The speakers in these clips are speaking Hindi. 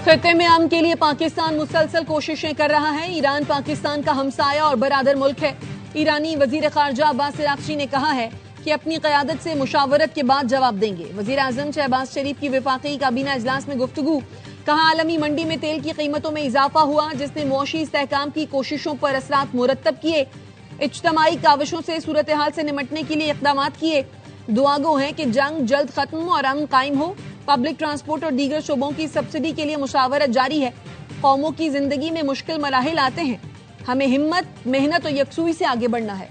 खित्ते में अमन के लिए पाकिस्तान मुसलसल कोशिशें कर रहा है। ईरान पाकिस्तान का हमसाया और बरादर मुल्क है। ईरानी वजीर खारजा अब्बास अरागची ने कहा है कि अपनी क़यादत से मुशावरत के बाद जवाब देंगे। वजीर आजम शहबाज शरीफ की वफाकी काबीना इजलास में गुफ्तगू। कहा, आलमी मंडी में तेल की कीमतों में इजाफा हुआ, जिसने मुआशी इस्तेहकाम की कोशिशों पर असरात मुरतब किए। इज्तमाई काविशों से सूरत हाल से निमटने के लिए इक़दाम किए। दुआगो है कि जंग जल्द खत्म और अमन कायम हो। पब्लिक ट्रांसपोर्ट और दीगर शोबों की सब्सिडी के लिए मुशावरत जारी है। कौमों की जिंदगी में मुश्किल मराहिल आते हैं, हमें हिम्मत, मेहनत और यकसुई से आगे बढ़ना है।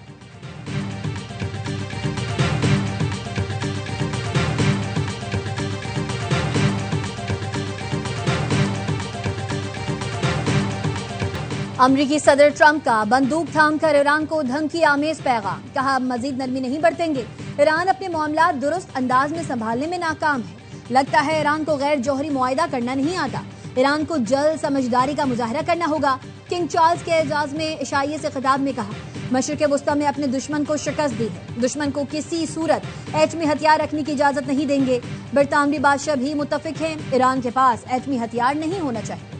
अमरीकी सदर ट्रंप का बंदूक थामकर ईरान को धमकी आमेज पैगाम। कहा, मजीद नरमी नहीं बरतेंगे। ईरान अपने मामला दुरुस्त अंदाज में संभालने में नाकाम है। लगता है ईरान को गैर जौहरी मुआहिदा करना नहीं आता। ईरान को जल्द समझदारी का मुजाहरा करना होगा। किंग चार्ल्स के एजाज में इशाइये से खिताब में कहा, मशरिक वस्ता में अपने दुश्मन को शिकस्त दी है। दुश्मन को किसी सूरत एटमी हथियार रखने की इजाजत नहीं देंगे। बरतानवी बादशाह भी मुत्तफिक हैं, ईरान के पास एटमी हथियार नहीं होना चाहिए।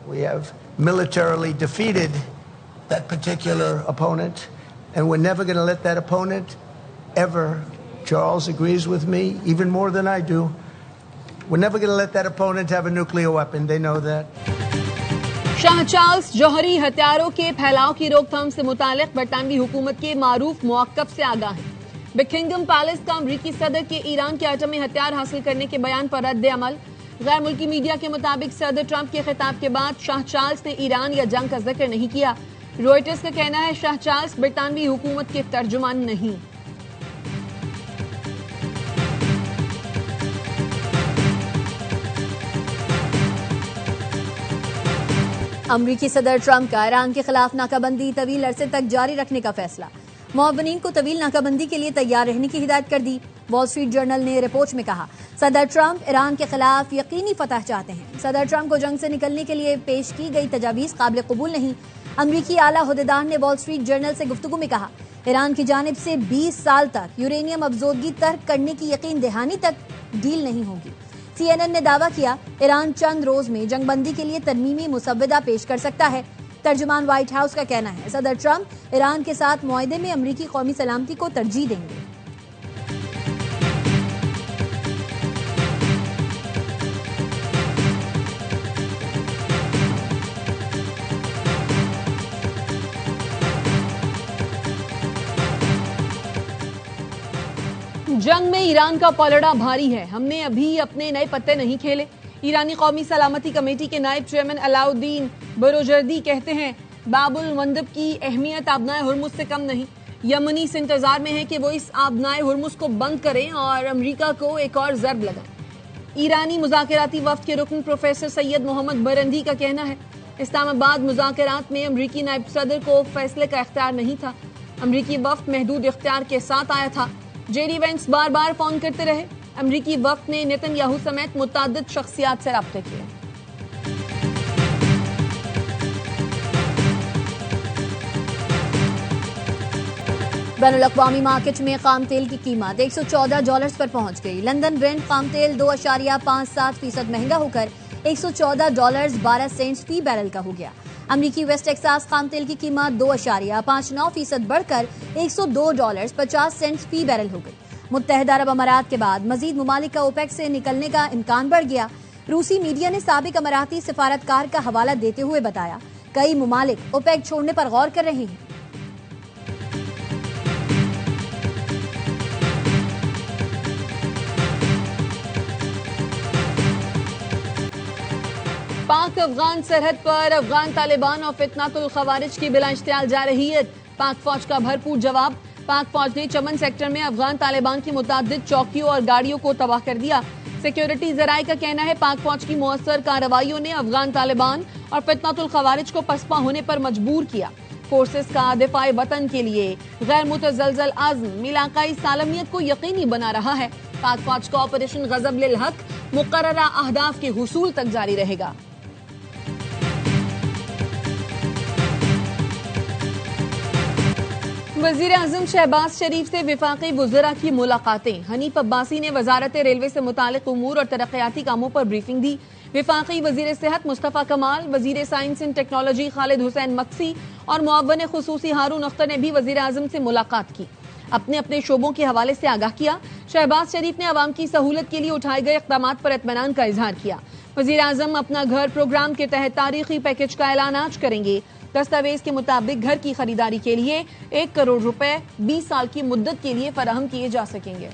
We have militarily defeated that particular opponent, and we're never going to let that opponent ever, Charles agrees with me, even more than I do, we're never going to let that opponent have a nuclear weapon. They know that. शाह चार्ल्स जौहरी हथियारों के फैलाव की रोकथाम से मुतालिक बरतानवी हुकूमत के मारूफ मौक़िफ़ से आगाह हैं। बकिंघम पैलेस का अमरीकी सदर के ईरान के एटमी हथियार हासिल करने के बयान पर रद्द अमल। गैर मुल्की मीडिया के मुताबिक सदर ट्रंप के खिताब के बाद शाह चार्ल्स ने ईरान या जंग का जिक्र नहीं किया। रॉयटर्स का कहना है शाह चार्ल्स बरतानवी हुकूमत के तर्जुमान नहीं। अमरीकी सदर ट्रंप का ईरान के खिलाफ नाकाबंदी तवील अरसे तक जारी रखने का फैसला। मुआवनीन को तवील नाकाबंदी के लिए तैयार रहने की हिदायत कर दी। वॉल स्ट्रीट जर्नल ने रिपोर्ट में कहा, सदर ट्रंप ईरान के खिलाफ यकीनी फतह चाहते हैं। सदर ट्रंप को जंग से निकलने के लिए पेश की गई तजावीज काबिल कबूल नहीं। अमरीकी आला हुदेदार ने वॉल स्ट्रीट जर्नल से गुफ्तगू में कहा, ईरान की जानिब से 20 साल तक यूरेनियम अफजोदगी तर्क करने की यकीन दहानी तक डील नहीं होगी। CNN ने दावा किया, ईरान चंद रोज में जंगबंदी के लिए तरमीमी मुसव्वदा पेश कर सकता है। तर्जुमान व्हाइट हाउस का कहना है, सदर ट्रंप ईरान के साथ मुआहदे में अमरीकी कौमी सलामती को तरजीह देंगे। जंग में ईरान का पलड़ा भारी है। हमने अभी अपने नए पत्ते नहीं खेले। ईरानी कौमी सलामती कमेटी के नायब चेयरमैन अलाउद्दीन बरोजर्दी कहते हैं, बाबुल मंदब की अहमियत आबनाए हुर्मुज से कम नहीं। यमनी इस इंतजार में है कि वो इस आबनाए हुर्मुज को बंद करें और अमरीका को एक और जर्ब लगाएं। ईरानी मुज़ाकराती वफ्द के रुकन प्रोफेसर सैयद मोहम्मद बरंदी का कहना है, इस्लामाबाद मुज़ाकरात में अमरीकी नायब सदर को फैसले का इख्तियार नहीं था। अमरीकी वफ्द महदूद इख्तियार के साथ आया था। जेडी वेंस बार बार फोन करते रहे। अमरीकी वफ्द ने नेतन्याहू समेत मुतअद्दिद शख्सियात से राब्ते किए। बैनुल-अक़वामी मार्केट में खाम तेल की कीमत $114 पर पहुंच गई। लंदन ब्रेंट खाम तेल 2.57% महंगा होकर $114.12 फी बैरल का हो गया। अमरीकी वेस्ट टेक्सास खाम तेल की कीमत 2.59% बढ़कर $102.50 फी बैरल हो गई। मुत्तहदा अरब अमारात के बाद मजीद मुमालिक का ओपेक से निकलने का इम्कान बढ़ गया। रूसी मीडिया ने साबिक अमाराती सिफारतकार का हवाला देते हुए बताया, कई मुमालिक ओपेक छोड़ने पर गौर कर रहे हैं। पाक अफगान सरहद पर अफगान तालिबान और फितनातुल खवारिज की बिला इश्तियाल जारहियत। पाक फौज का भरपूर जवाब। पाक फौज ने चमन सेक्टर में अफगान तालिबान की मुतअद्दिद चौकियों और गाड़ियों को तबाह कर दिया। सिक्योरिटी जराये का कहना है, पाक फौज की मुअस्सर कार्रवाइयों ने अफगान तालिबान और फितनातुल खवारिज को पसपा होने पर मजबूर किया। फोर्सेस का दिफाए वतन के लिए गैर मुतज़लज़ल आज़्म इलाकाई सालमियत को यकीनी बना रहा है। पाक फौज का ऑपरेशन गज़ब लिल हक मुकर्ररा अहदाफ के हुसूल तक जारी रहेगा। वजीर आजम शहबाज शरीफ से विफाकी वुज़रा की मुलाकातें। हनीफ अब्बासी ने वजारत रेलवे से मुतालिक उमूर और तरक्याती कामों पर ब्रीफिंग दी। विफाकी वजीर सेहत मुस्तफ़ा कमाल, वजीर science and technology Khalid Hussain Maksi और मुअव्विन खुसूसी हारून अख्तर ने भी वजीर आजम से मुलाकात की, अपने अपने शोबों के हवाले से आगाह किया। शहबाज शरीफ ने अवाम की सहूलत के लिए उठाए गए इक़दाम पर इत्मीनान का इजहार किया। वजीर आजम अपना घर प्रोग्राम के तहत तारीखी पैकेज का ऐलान आज करेंगे। दस्तावेज के मुताबिक घर की खरीदारी के लिए 1 करोड़ रुपए 20 साल की मुद्दत के लिए फराहम किए जा सकेंगे।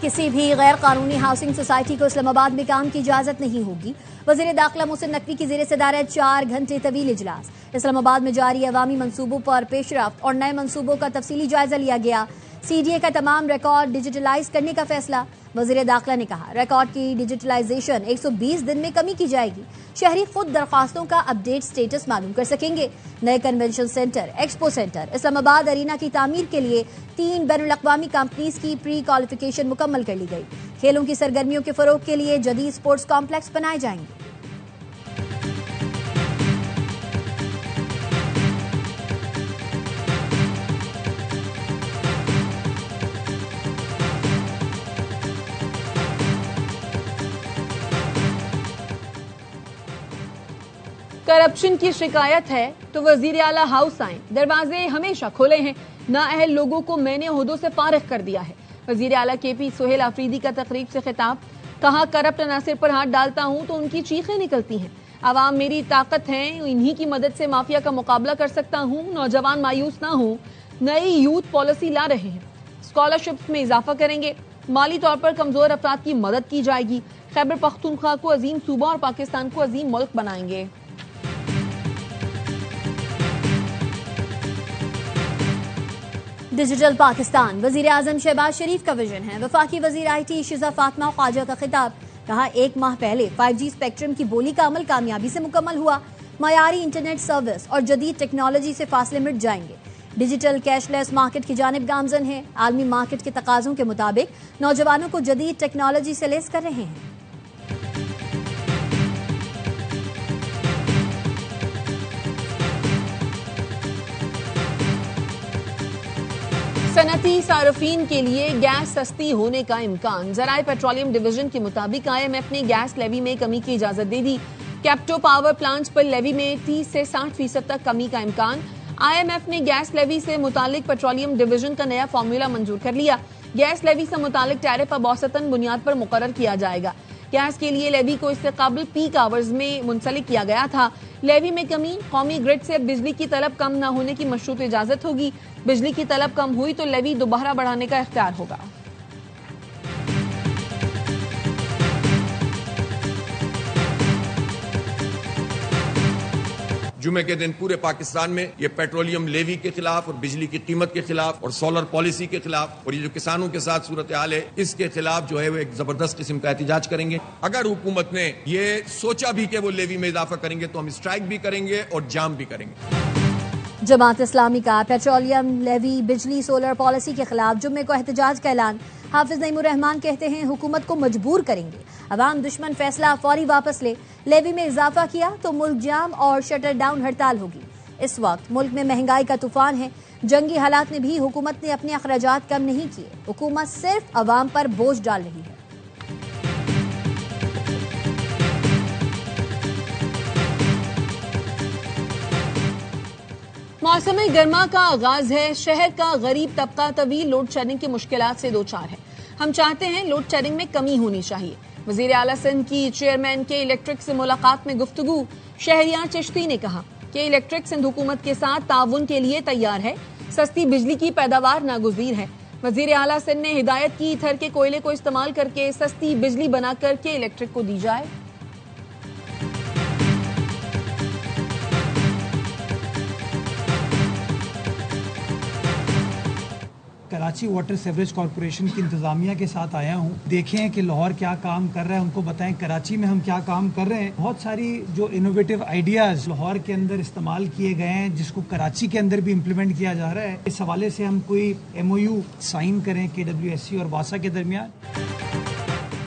किसी भी गैर कानूनी हाउसिंग सोसाइटी को इस्लामाबाद में काम की इजाजत नहीं होगी। वजीर दाखिला मोहसिन नकवी की जेर सदारत 4 घंटे तवील इजलास। इस्लामाबाद में जारी अवामी मंसूबों पर पेशरफ्त और नए मंसूबों का तफसीली जायजा लिया गया। CDA का तमाम रिकॉर्ड डिजिटलाइज करने का फैसला। वजीर दाखिला ने कहा, रिकॉर्ड की डिजिटलाइजेशन 120 दिन में कमी की जाएगी। शहरी खुद दरख्वास्तों का अपडेट स्टेटस मालूम कर सकेंगे। नए convention centre, expo centre, Islamabad arena की तामीर के लिए 3 बैनुल-अक़वामी कंपनीज की प्री क्वालिफिकेशन मुकम्मल कर ली गई। खेलों की सरगर्मियों के फरोग के लिए जदीद स्पोर्ट्स कॉम्प्लेक्स बनाए जाएंगे। करप्शन की शिकायत है तो वजीर आला हाउस आए, दरवाजे हमेशा खुले हैं। नाअहल लोगों को मैंने ओहदों से फारिग कर दिया है। वजीर आला KP सोहेल आफरीदी का तकरीब से खिताब। कहा, करप्ट अनासिर पर हाथ डालता हूं तो उनकी चीखें निकलती हैं। आवाम मेरी ताकत है, इन्हीं की मदद से माफिया का मुकाबला कर सकता हूं। नौजवान मायूस ना हो, नई यूथ पॉलिसी ला रहे हैं। स्कॉलरशिप्स में इजाफा करेंगे। माली तौर पर कमजोर अफराद की मदद की जाएगी। खैबर पख्तूनख्वा को अजीम सूबा और पाकिस्तान को अजीम मुल्क बनाएंगे। डिजिटल पाकिस्तान वजीर आजम शहबाज शरीफ का विजन है। वफाकी वजीर IT शिजा फातिमा ख्वाजा का खिताब। कहा, 1 माह पहले 5G स्पेक्ट्रम की बोली का अमल कामयाबी से मुकम्मल हुआ। मयारी इंटरनेट सर्विस और जदीद टेक्नोलॉजी से फासले मिट जाएंगे। डिजिटल कैशलेस मार्केट की जानिब गामजन है। आलमी मार्केट के तकाजों के मुताबिक नौजवानों को जदीद टेक्नोलॉजी से लेस कर रहे हैं। सनती सार्फिन के लिए गैस सस्ती होने का इम्कान। ज़राए पेट्रोलियम डिवीजन के मुताबिक IMF ने गैस लेवी में कमी की इजाजत दे दी। कैप्टो पावर प्लांट्स पर लेवी में 30 से 60% तक कमी का इम्कान। IMF ने गैस लेवी से मुतालिक पेट्रोलियम डिवीजन का नया फार्मूला मंजूर कर लिया। गैस लेवी से मुतालिक टैरिफ अब औसतन बुनियाद पर मुकर्रर किया जाएगा। गैस के लिए लेवी को इससे काबिल पीक आवर्स में मुंसलिक किया गया था। लेवी में कमी, कौमी ग्रिड से बिजली की तलब कम न होने की मशरूत इजाजत होगी। बिजली की तलब कम हुई तो लेवी दोबारा बढ़ाने का इख्तियार होगा। जुमे के दिन पूरे पाकिस्तान में ये पेट्रोलियम लेवी के खिलाफ और बिजली की कीमत के खिलाफ और सोलर पॉलिसी के खिलाफ और ये जो किसानों के साथ सूरत हाल है इसके खिलाफ जो है वो एक जबरदस्त किस्म का एहतजाज करेंगे। अगर हुकूमत ने ये सोचा भी कि वो लेवी में इजाफा करेंगे तो हम स्ट्राइक भी करेंगे और जाम भी करेंगे। जमात इस्लामी का पेट्रोलियम लेवी बिजली सोलर पॉलिसी के खिलाफ जुम्मे को एहतजाज का ऐलान। हाफिज नईमुर रहमान कहते हैं, हुकूमत को मजबूर करेंगे। अवाम दुश्मन फैसला फौरी वापस ले। लेवी में इजाफा किया तो मुल्क जाम और शटर डाउन हड़ताल होगी। इस वक्त मुल्क में महंगाई का तूफान है। जंगी हालात में भी हुकूमत ने अपने अखराजात कम नहीं किए। हुकूमत सिर्फ अवाम पर बोझ डाल रही है। मौसम गर्मा का आगाज है। शहर का गरीब तबका तवील लोड शेडिंग की मुश्किलात से दो चार है। हम चाहते हैं लोड शेडिंग में कमी होनी चाहिए। वजीर आला सिंध की चेयरमैन के इलेक्ट्रिक से मुलाकात में गुफ्तगू। शहरियार चिश्ती ने कहा कि इलेक्ट्रिक सिंध हुकूमत के साथ ताउन के लिए तैयार है। सस्ती बिजली की पैदावार नागुज़ीर है। वजीर आला सिंध ने हिदायत की ईथर के कोयले को इस्तेमाल करके सस्ती बिजली बना करके इलेक्ट्रिक को दी जाए। कराची वाटर सीवरेज कॉरपोरेशन की इंतजामिया के साथ आया हूँ। देखें कि लाहौर क्या काम कर रहा है, उनको बताएं कराची में हम क्या काम कर रहे हैं। बहुत सारी जो इनोवेटिव आइडियाज लाहौर के अंदर इस्तेमाल किए गए हैं, जिसको कराची के अंदर भी इम्प्लीमेंट किया जा रहा है। इस हवाले से हम कोई MOU साइन करें KWSC और वासा के दरमियान।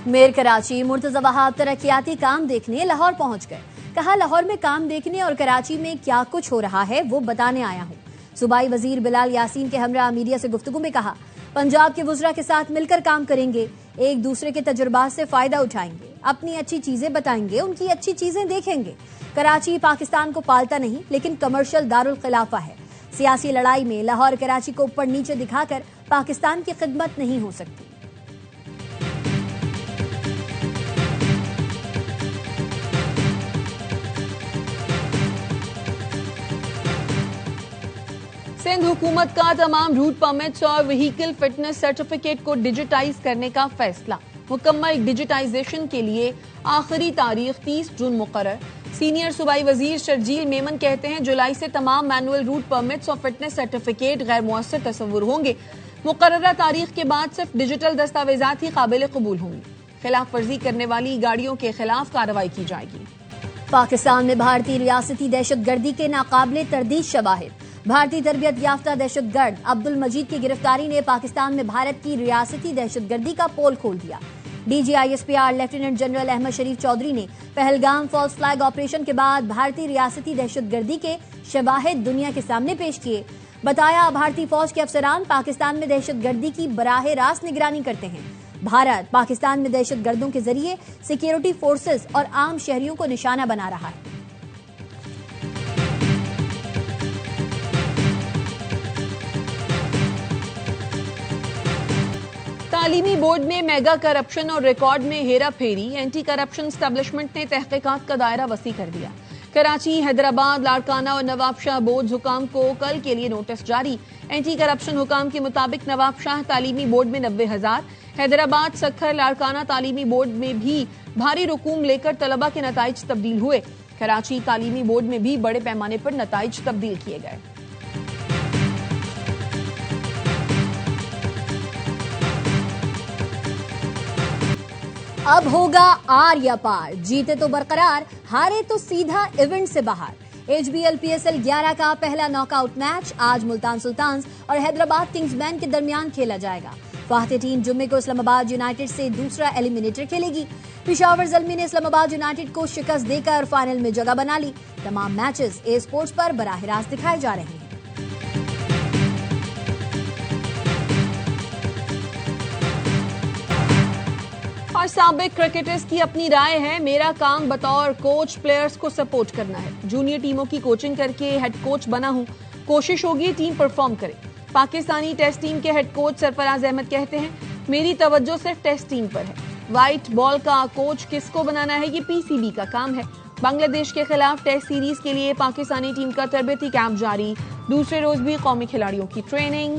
मेयर कराची मुर्तजा वहाब तरक्याती काम देखने लाहौर पहुंच गए। कहा, लाहौर में काम देखने और कराची में क्या कुछ हो रहा है वो बताने आया हूँ। सूबाई वजीर बिलाल यासीन के हमरा मीडिया से गुफ्तगू में कहा, पंजाब के वुज़रा के साथ मिलकर काम करेंगे, एक दूसरे के तजुर्बात से फायदा उठाएंगे, अपनी अच्छी चीजें बताएंगे, उनकी अच्छी चीजें देखेंगे। कराची पाकिस्तान को पालता नहीं लेकिन कमर्शियल दारुल खिलाफा है। सियासी लड़ाई में लाहौर कराची को ऊपर नीचे दिखाकर पाकिस्तान की खिदमत नहीं हो सकती। सिंध हुकूमत का तमाम रूट परमिट्स और व्हीकल फिटनेस सर्टिफिकेट को डिजिटाइज करने का फैसला। मुकम्मल डिजिटाइजेशन के लिए आखिरी तारीख 30 जून मुकर्रर। सीनियर सूबाई वजीर शर्जील मेमन कहते हैं, जुलाई से तमाम मैनुअल रूट परमिट्स और फिटनेस सर्टिफिकेट गैर मुअस्सर तस्वुर होंगे। मुकर्ररा तारीख के बाद सिर्फ डिजिटल दस्तावेजात ही काबिल कबूल होंगे। खिलाफ वर्जी करने वाली गाड़ियों के खिलाफ कार्रवाई की जाएगी। पाकिस्तान में भारतीय रियासती दहशतगर्दी के नाकाबिले तरदीद शवाहिद। भारतीय तरबियत याफ्ता दहशतगर्द अब्दुल मजीद की गिरफ्तारी ने पाकिस्तान में भारत की रियासती दहशतगर्दी का पोल खोल दिया। DGISPR लेफ्टिनेंट जनरल अहमद शरीफ चौधरी ने पहलगाम फॉल्स फ्लैग ऑपरेशन के बाद भारतीय रियासती दहशतगर्दी के शवाहिद दुनिया के सामने पेश किए। बताया, भारतीय फौज के अफसरान पाकिस्तान में दहशतगर्दी की बराह रास्त निगरानी करते हैं। भारत पाकिस्तान में दहशतगर्दों के जरिए सिक्योरिटी फोर्सेस और आम शहरियों को निशाना बना रहा है। तालीमी बोर्ड में मेगा करप्शन और रिकॉर्ड में हेरा फेरी। एंटी करप्शन एस्टेब्लिशमेंट ने तहकीकात का दायरा वसी कर दिया। कराची, हैदराबाद, लाड़काना और नवाबशाह बोर्ड हुकाम को कल के लिए नोटिस जारी। एंटी करप्शन हुकाम के मुताबिक नवाबशाह तालीमी बोर्ड में 90,000, हैदराबाद, सखर, लाड़काना तालीमी बोर्ड में भी भारी रकूम लेकर तलबा के नताइज तब्दील हुए। कराची तालीमी बोर्ड में भी बड़े पैमाने पर नताइज तब्दील किए गए। अब होगा आर या पार, जीते तो बरकरार, हारे तो सीधा इवेंट से बाहर। HBL PSL 11 का पहला नॉकआउट मैच आज मुल्तान सुल्तान्स और हैदराबाद किंग्समैन के दरमियान खेला जाएगा। फातेह टीम जुम्मे को इस्लामाबाद यूनाइटेड से दूसरा एलिमिनेटर खेलेगी। पिशावर ज़ल्मी ने इस्लामाबाद यूनाइटेड को शिकस्त देकर फाइनल में जगह बना ली। तमाम मैचेस ए स्पोर्ट्स पर बराह रास्त दिखाए जा रहे हैं। और साबिक क्रिकेटर्स की अपनी राय है, मेरा काम बतौर कोच प्लेयर्स को सपोर्ट करना है। जूनियर टीमों की कोचिंग करके हेड कोच बना हूं, कोशिश होगी टीम परफॉर्म करे। पाकिस्तानी टेस्ट टीम के हेड कोच सरफराज अहमद कहते हैं, मेरी तवज्जो सिर्फ टेस्ट टीम पर है। व्हाइट बॉल का कोच किसको बनाना है ये PCB का काम है। बांग्लादेश के खिलाफ टेस्ट सीरीज के लिए पाकिस्तानी टीम का तरबियती कैंप जारी। दूसरे रोज भी कौमी खिलाड़ियों की ट्रेनिंग।